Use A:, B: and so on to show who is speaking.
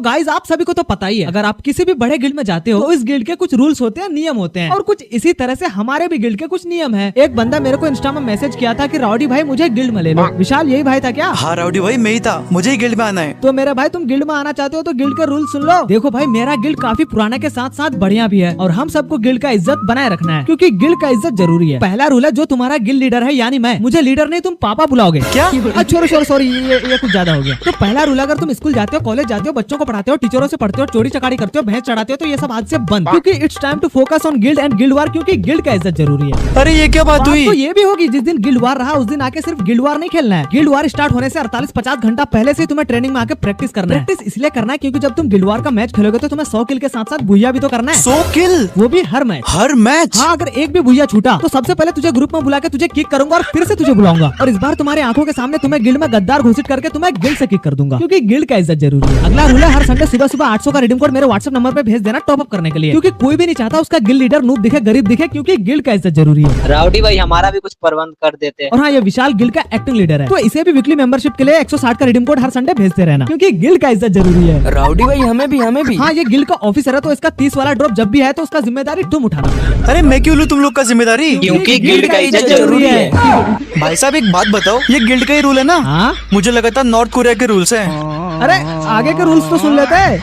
A: तो गाइस आप सभी को तो पता ही है, अगर आप किसी भी बड़े गिल्ड में जाते हो तो इस गिल्ड के कुछ रूल्स होते हैं, नियम होते हैं, और कुछ इसी तरह से हमारे भी गिल्ड के कुछ नियम है। एक बंदा मेरे को इंस्टा में मैसेज किया था कि राउडी भाई मुझे गिल्ड में ले लो। विशाल यही भाई था क्या?
B: हाँ राउडी भाई मैं ही था, मुझे ही गिल्ड में आना है।
A: तो मेरे भाई तुम गिल्ड में आना चाहते हो तो गिल्ड के रूल सुन लो। देखो भाई मेरा गिल्ड काफी पुराना के साथ साथ बढ़िया भी है, और हम सबको गिल्ड का इज्जत बनाए रखना है, क्योंकि गिल्ड का इज्जत जरूरी है। पहला रूल है, जो तुम्हारा गिल्ड लीडर है यानी मैं, मुझे लीडर नहीं तुम पापा बुलाओगे।
B: क्या?
A: सॉरी ये कुछ ज्यादा हो गया। तो पहला रूल, अगर तुम स्कूल जाते हो, कॉलेज जाते हो, बच्चों को पढ़ाते हो, टीचरों से पढ़ते हो, चोरी चकारी करते हो, भैंस चढ़ाते हो, तो ये सब आज से बंद, क्योंकि it's time to focus on guild and guild war, क्योंकि गिल्ड का इज्जत जरूरी है।
B: अरे ये क्या बात हुई?
A: तो ये भी होगी, जिस दिन गिल्ड वार रहा उस दिन आके सिर्फ गिल्ड वार नहीं खेलना है। गिल्ड वार स्टार्ट होने से 48-50 घंटा पहले से तुम्हें ट्रेनिंग में आके प्रैक्टिस करना है। प्रैक्टिस इसलिए करना है क्योंकि जब तुम गिल्ड वार का मैच खेलोगे तो तुम्हें 100 किल के साथ साथ भुइया भी तो करना है।
B: 100 किल?
A: वो भी हर मैच।
B: हर मैच?
A: हाँ, अगर एक भी भुइया छूटा तो सबसे पहले तुझे ग्रुप में बुला के तुझे किक करूंगा और फिर से तुझे बुलाऊंगा, और इस बार तुम्हारी आंखों के सामने तुम्हें गिल्ड में गद्दार घोषित करके तुम्हें गिल्ड से किक कर दूंगा, क्योंकि गिल्ड का इज्जत जरूरी है। अगला रूल है, हर संडे सुबह सुबह 800 का रिडीम कोड मेरे व्हाट्सएप नंबर पे भेज देना टॉप अप करने के लिए, क्योंकि कोई भी नहीं चाहता उसका गिल्ड लीडर नूब दिखे, गरीब दिखे, क्योंकि गिल्ड का इज्जत जरूरी है।
C: राउडी भाई हमारा भी कुछ प्रबंध कर देते हैं।
A: और हाँ, ये विशाल गिल्ड का एक्टिंग लीडर है, तो इसे भी वीकली मेंबरशिप के लिए 160 का रिडीम कोड हर संडे भेजते रहना, क्योंकि गिल्ड का इज्जत जरूरी है।
D: राउडी भाई हमें भी।
A: हाँ, ये गिल्ड का ऑफिसर है, तो इसका 30 वाला ड्रॉप जब भी है तो उसका जिम्मेदारी तुम उठाना।
B: अरे मैं क्यों लूँ तुम लोग का जिम्मेदारी?
C: क्योंकि गिल्ड का इज्जत जरूरी है।
B: भाई साहब एक बात बताओ, ये गिल्ड का ही रूल है ना?
A: हाँ,
B: मुझे लगा था नॉर्थ कोरिया के रूल्स हैं।
A: अरे आगे के रूल्स तो सुन लेते हैं।